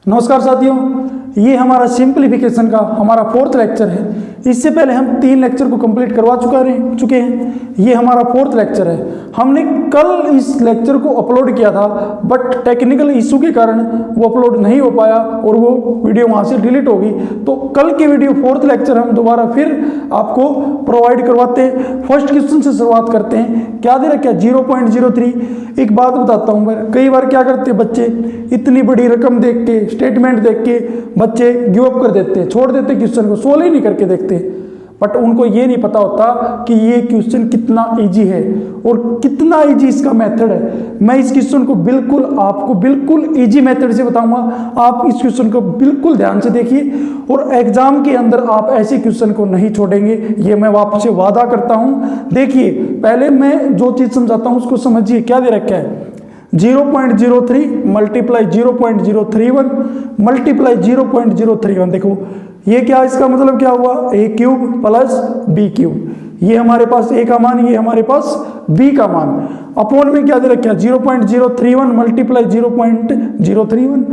नमस्कार साथियों, ये हमारा सिंप्लीफिकेशन का हमारा 4th लेक्चर है। इससे पहले हम 3 लेक्चर को कंप्लीट करवा चुके हैं। ये हमारा 4th लेक्चर है। हमने कल इस लेक्चर को अपलोड किया था, बट टेक्निकल इशू के कारण वो अपलोड नहीं हो पाया और वो वीडियो वहाँ से डिलीट हो गई। तो कल की वीडियो 4th लेक्चर हम दोबारा फिर आपको प्रोवाइड करवाते हैं। फर्स्ट क्वेश्चन से शुरुआत करते हैं। क्या दे रखा है? 0.03। एक बात बताता हूँ मैं, कई बार क्या करते हैं बच्चे, इतनी बड़ी रकम देख के, स्टेटमेंट देख के बच्चे गिव अप कर देते हैं, छोड़ देते क्वेश्चन को, सोल्व ही नहीं करके देखते। बट उनको ये नहीं पता होता कि ये क्वेश्चन कितना इजी है और कितना इजी इसका मेथड है। मैं इस क्वेश्चन को आपको बिल्कुल इजी मेथड से बताऊंगा। आप इस क्वेश्चन को बिल्कुल ध्यान से देखिए और एग्जाम के अंदर आप ऐसे क्वेश्चन को नहीं छोड़ेंगे, ये मैं आपसे वादा करता हूं। देखिए, पहले मैं जो चीज समझाता हूं उसको समझिए। क्या दे रखा है? 0.03 मल्टीप्लाई 0.031 मल्टीप्लाई 0.031। देखो ये क्या, इसका मतलब क्या हुआ? a cube plus b cube. ये हमारे पास a का मान, ये हमारे पास b का मान। अपॉन में क्या दे रखा है? 0.031 मल्टीप्लाई 0.031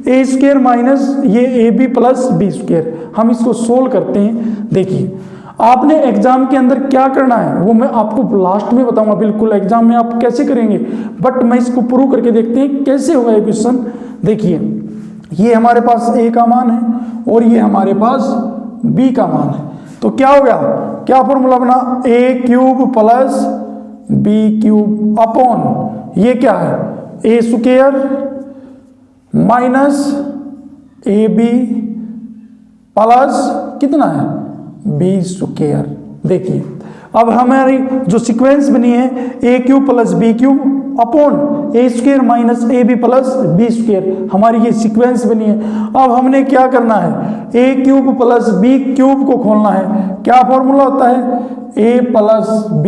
a स्क्वायर माइनस ये ab प्लस b स्क्वायर। हम इसको सोल्व करते हैं। देखिए, आपने एग्जाम के अंदर क्या करना है वो मैं आपको लास्ट में बताऊंगा। बिल्कुल एग्जाम में आप कैसे करेंगे, बट मैं इसको प्रूव करके देखते हैं कैसे होगा ये क्वेश्चन। देखिए, ये हमारे पास a का मान है और ये हमारे पास b का मान है। तो क्या हो गया? क्या फॉर्मूला बना? a cube plus b cube upon ये क्या है? a square minus ab plus कितना है? b square. देखिए, अब हमारी जो सीक्वेंस बनी है a cube plus b cube upon a square minus ab plus b square, हमारी ये सीक्वेंस बनी है। अब हमने क्या करना है? a cube plus b cube को खोलना है। क्या फॉर्मूला होता है? a plus b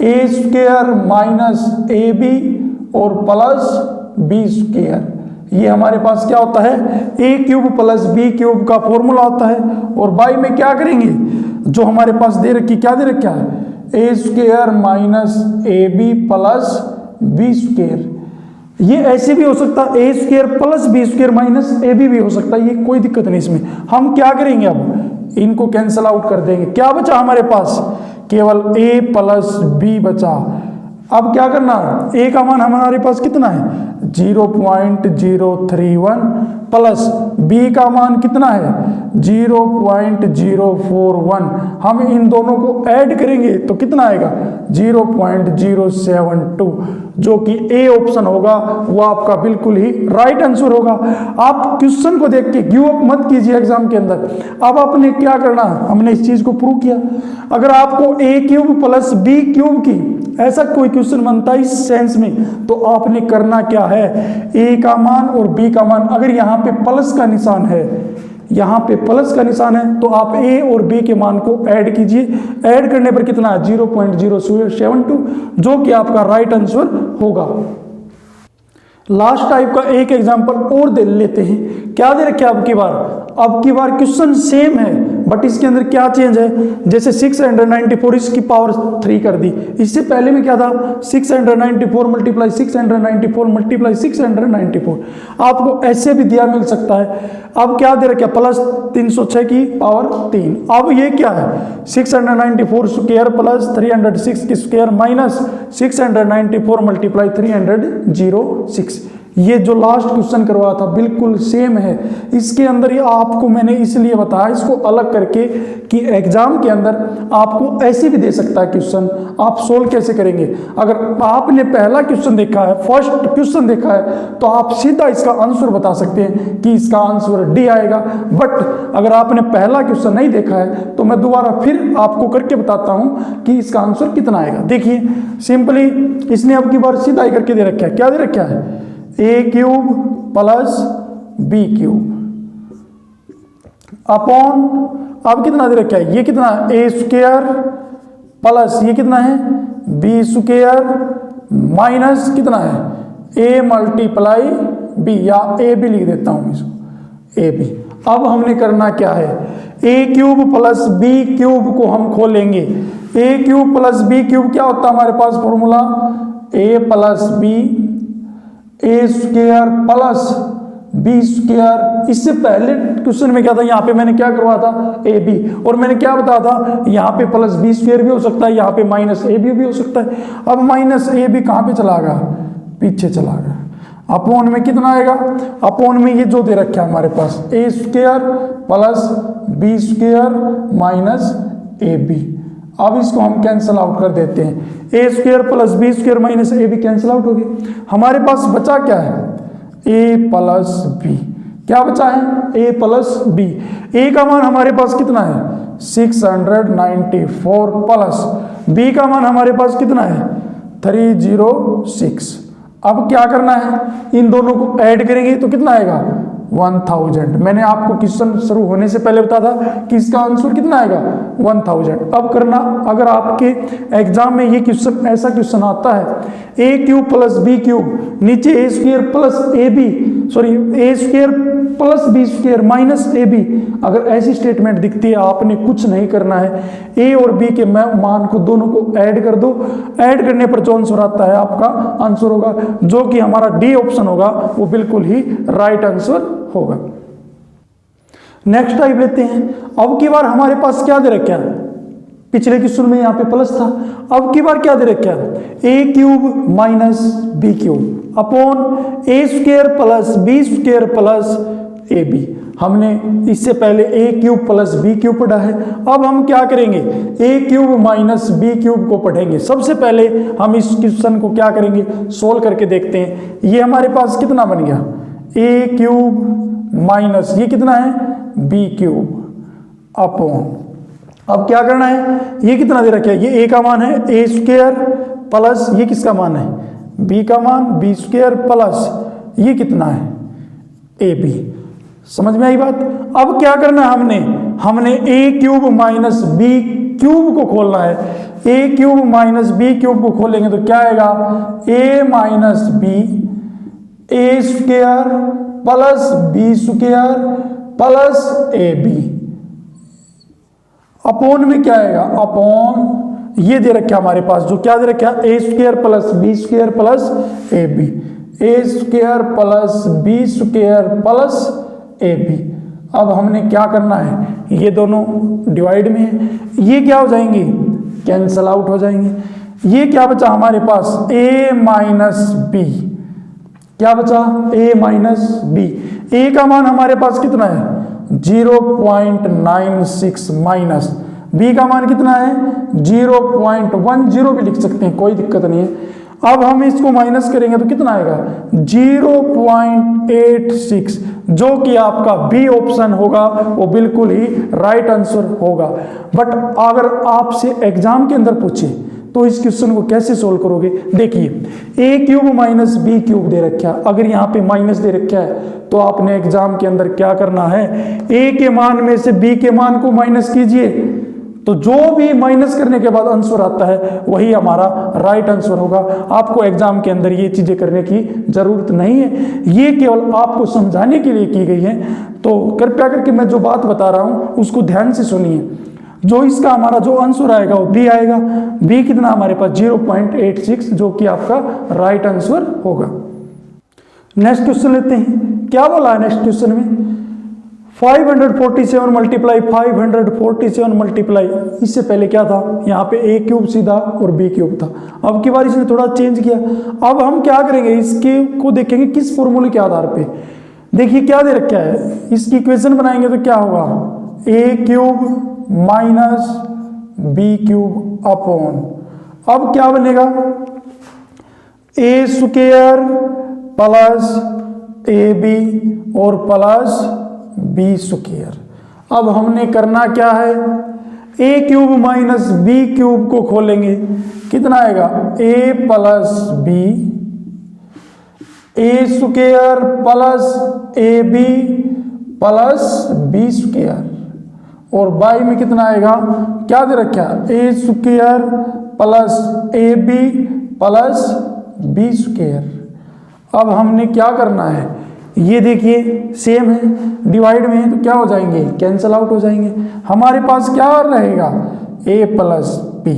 a square minus ab और प्लस b स्क्वायर। ये हमारे पास क्या होता है? a cube plus b cube का फॉर्मूला होता है। और बाई में क्या करेंगे? जो हमारे पास दे रखी, क्या दे रखा है? a square minus ab plus b square. ये ऐसे भी हो सकता है, a square plus b square minus ab भी हो सकता है, ये कोई दिक्कत नहीं इसमें। हम क्या करेंगे? अब इनको कैंसल आउट कर देंगे। क्या बचा हमारे पास? केवल a प्लस b बचा। अब क्या करना? a का मान हमारे पास कितना है? 0.031 प्लस b का मान कितना है? 0.041। हम इन दोनों को ऐड करेंगे तो कितना आएगा? 0.072, जो कि a ऑप्शन होगा, वो आपका बिल्कुल ही राइट आंसर होगा। आप क्वेश्चन को देख के गिव अप मत कीजिए एग्जाम के अंदर। अब आपने क्या करना? हमने इस चीज को प्रूव किया। अगर आपको a cube plus b cube की ऐसा कोई क्वेश्चन बनता है इस सेंस में, तो आपने करना क्या है? a का मान और b का मान, अगर यहाँ पे प्लस का निशान है, यहाँ पे प्लस का निशान है, तो आप a और b के मान को ऐड कीजिए। ऐड करने पर कितना है? 0.072, जो कि आपका राइट आंसर होगा। लास्ट टाइप का एक एग्जांपल और दे लेते हैं। क्या दे रखे? अब की बार क्वेश्चन सेम है, बट इसके अंदर क्या चेंज है? जैसे 694 इसकी पावर 3 कर दी। इससे पहले में क्या था? 694 मल्टीप्लाई 694 मल्टीप्लाई 694। आपको ऐसे भी दिया मिल सकता है। अब क्या दे रखे? प्लस 306 की पावर 3। अब ये क्या है? 694 स्क्वायर प्लस 306 की स्क्वायर माइनस 694 मल्टीप्लाई 306। ये जो लास्ट क्वेश्चन करवाया था बिल्कुल सेम है। इसके अंदर ही आपको मैंने इसलिए बताया इसको अलग करके कि एग्जाम के अंदर आपको ऐसे भी दे सकता है क्वेश्चन। आप सोल्व कैसे करेंगे? अगर आपने पहला क्वेश्चन देखा है, फर्स्ट क्वेश्चन देखा है, तो आप सीधा इसका आंसर बता सकते हैं कि इसका आंसर डी आएगा। बट अगर आपने पहला क्वेश्चन नहीं देखा है, तो मैं दोबारा फिर आपको करके बताता हूं कि इसका आंसर कितना आएगा। देखिए, सिंपली इसने अब की बार सीधा ही करके दे रखा है। क्या दे रखा है? a cube plus b cube upon, अब कितना दे रखा है? ये कितना है? a स्क्वायर प्लस ये कितना है? b स्क्वायर माइनस कितना है? a मल्टीप्लाई b, या a भी लिख देता हूं इसको, a b। अब हमने करना क्या है? a cube plus b cube को हम खोलेंगे। a cube plus b cube क्या होता है हमारे पास formula? a plus b a square plus B square. इससे पहले क्वेश्चन में क्या था, यहाँ पे मैंने क्या करवा था, ए बी, और मैंने क्या बताया था, यहाँ पे प्लस बी स्क्वायर भी हो सकता है, यहाँ पे माइनस ए बी भी हो सकता है। अब माइनस ए बी कहाँ पे चला गया, पीछे चला गया। अपॉन में कितना आएगा, अपॉन में ये जो दे रखा है हमारे पास, A square plus B square minus A B. अब इसको हम कैंसल आउट कर देते हैं, A square plus B square minus A B cancel out हो गया। हमारे पास बचा क्या है, ए प्लस बी। क्या बचा है, ए प्लस बी। ए का मान हमारे पास कितना है 694 प्लस बी का मान हमारे पास कितना है 306। अब क्या करना है, इन दोनों को ऐड करेंगे तो कितना आएगा 1000। मैंने आपको क्वेश्चन शुरू होने से पहले बताया था कि इसका आंसर कितना आएगा 1000। अब करना, अगर आपके एग्जाम में ये क्वेश्चन, ऐसा क्वेश्चन आता है A cube plus B cube, नीचे A square plus A B, sorry A square plus B square minus A B, अगर ऐसी स्टेटमेंट दिखती है आपने कुछ नहीं करना है, ए और बी के मान को दोनों को ऐड कर दो। ऐड करने पर जो आंसर आता है आपका आंसर होगा, जो कि हमारा डी ऑप्शन होगा, वो बिल्कुल ही राइट आंसर होगा। नेक्स्ट टाइप लेते हैं। अब की बार हमारे पास क्या दे रखा है, पिछले क्वेश्चन में यहाँ पे प्लस था, अब की बार क्या दे रखा है A cube minus B cube upon A square plus B square plus A B. हमने इससे पहले A cube plus B cube पढ़ा है। अब हम क्या करेंगे, A cube minus B cube को पढ़ेंगे। सबसे पहले हम इस क्वेश्चन को क्या करेंगे, सोल्व करके देखते हैं। ये हमारे पास कितना बन गया, ए क्यूब माइनस ये कितना है बी क्यूब अपॉन, अब क्या करना है, ये कितना दे रखा है, ये ए का मान है ए स्क्वायर प्लस ये किसका मान है बी का मान, बी स्क्वायर प्लस ये कितना है ए बी। समझ में आई बात। अब क्या करना है, हमने A cube minus B cube को खोलना है। A cube minus B cube को खोलेंगे तो क्या आएगा, A minus B A square plus B square plus A B upon में क्या आएगा, अपॉन ये दे रखा हमारे पास, जो क्या दे रखा है A square plus B square plus A B, A square plus B square plus A B. अब हमने क्या करना है, ये दोनों डिवाइड में है, ये क्या हो जाएंगे कैंसल आउट हो जाएंगे। ये क्या बचा हमारे पास ए माइनस बी, क्या बचा a माइनस बी। ए का मान हमारे पास कितना है 0.96 माइनस बी का मान कितना है 0.10 भी लिख सकते हैं, कोई दिक्कत नहीं है। अब हम इसको माइनस करेंगे तो कितना आएगा 0.86, जो कि आपका बी ऑप्शन होगा, वो बिल्कुल ही राइट आंसर होगा। बट अगर आपसे एग्जाम के अंदर पूछे तो इस क्वेश्चन को कैसे सोल्व करोगे, देखिए ए क्यूब माइनस बी क्यूब दे रखा है, अगर यहाँ पे माइनस दे रखा है तो आपने एग्जाम के अंदर क्या करना है, ए के मान में से बी के मान को माइनस कीजिए, तो जो भी माइनस करने के बाद आंसर आता है वही हमारा राइट आंसर होगा। आपको एग्जाम के अंदर ये चीजें करने की जरूरत नहीं है, ये केवल आपको समझाने के लिए की गई है। तो कृपया करके मैं जो बात बता रहा हूँ उसको ध्यान से सुनिए। जो इसका हमारा जो आंसर आएगा वो बी आएगा, बी कितना हमारे पास 0.86, जो कि आपका राइट आंसर होगा। नेक्स्ट क्वेश्चन लेते हैं। क्या बोला है नेक्स्ट क्वेश्चन में, 547 मल्टीप्लाई 547 मल्टीप्लाई, इससे पहले क्या था यहाँ पे ए क्यूब सीधा और बी क्यूब था, अब की बार इसने थोड़ा चेंज किया। अब हम क्या करेंगे, इसके को देखेंगे किस फॉर्मूले के आधार पे। देखिए क्या दे रखा है, इसकी इक्वेशन बनाएंगे तो क्या होगा A cube minus B cube upon, अब क्या बनेगा A square plus A B और प्लस बी स्क्वायर। अब हमने करना क्या है, A cube minus B cube को खोलेंगे, कितना आएगा A plus B A square plus A B plus B square, और बाई में कितना आएगा, क्या दे रखा है A square plus A B plus B square. अब हमने क्या करना है, ये देखिए सेम है, डिवाइड में है तो क्या हो जाएंगे कैंसल आउट हो जाएंगे। हमारे पास क्या रहेगा ए प्लस बी,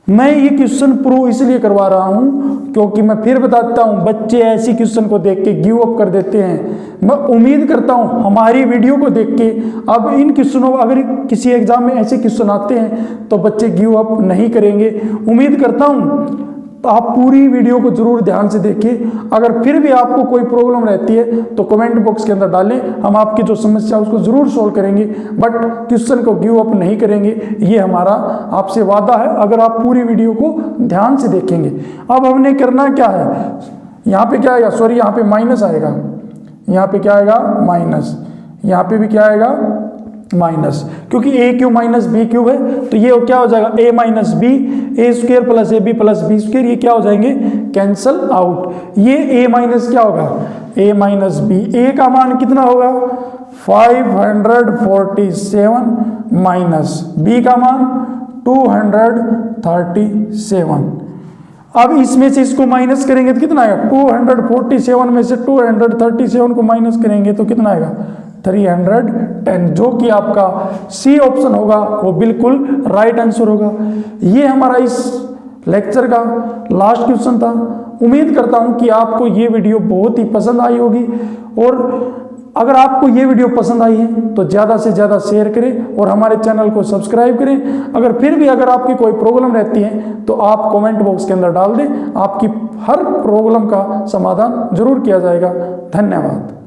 मैं ये क्वेश्चन प्रूव इसलिए करवा रहा हूँ क्योंकि मैं फिर बताता हूँ बच्चे ऐसी क्वेश्चन को देख के गिव अप कर देते हैं। मैं उम्मीद करता हूँ हमारी वीडियो को देख के अब इन क्वेश्चनों, अगर किसी एग्जाम में ऐसे क्वेश्चन आते हैं तो बच्चे गिव अप नहीं करेंगे। उम्मीद करता हूँ तो आप पूरी वीडियो को जरूर ध्यान से देखिए। अगर फिर भी आपको कोई प्रॉब्लम रहती है तो कमेंट बॉक्स के अंदर डालें, हम आपकी जो समस्या है उसको जरूर सॉल्व करेंगे, बट क्वेश्चन को गिव अप नहीं करेंगे, ये हमारा आपसे वादा है अगर आप पूरी वीडियो को ध्यान से देखेंगे। अब हमने करना क्या है, यहाँ पे क्या आएगा, सॉरी यहाँ पे माइनस आएगा, यहाँ पे क्या आएगा माइनस, यहाँ पे भी क्या आएगा माइनस, क्योंकि A cube minus B cube है तो ये क्या हो जाएगा A minus B, A square plus A B plus B square, ये क्या हो जाएंगे कैंसल आउट। ये ए माइनस क्या होगा ए माइनस बी, ए का मान कितना होगा 547 माइनस बी का मान 237। अब इसमें से इसको माइनस करेंगे तो कितना आएगा 247 में से 237 को माइनस करेंगे तो कितना आएगा 310, जो कि आपका सी ऑप्शन होगा वो बिल्कुल राइट आंसर होगा। ये हमारा इस लेक्चर का लास्ट क्वेश्चन था। उम्मीद करता हूं कि आपको ये वीडियो बहुत ही पसंद आई होगी, और अगर आपको ये वीडियो पसंद आई है तो ज़्यादा से ज़्यादा शेयर करें और हमारे चैनल को सब्सक्राइब करें। अगर फिर भी अगर आपकी कोई प्रॉब्लम रहती है तो आप कमेंट बॉक्स के अंदर डाल दें, आपकी हर प्रॉब्लम का समाधान जरूर किया जाएगा। धन्यवाद।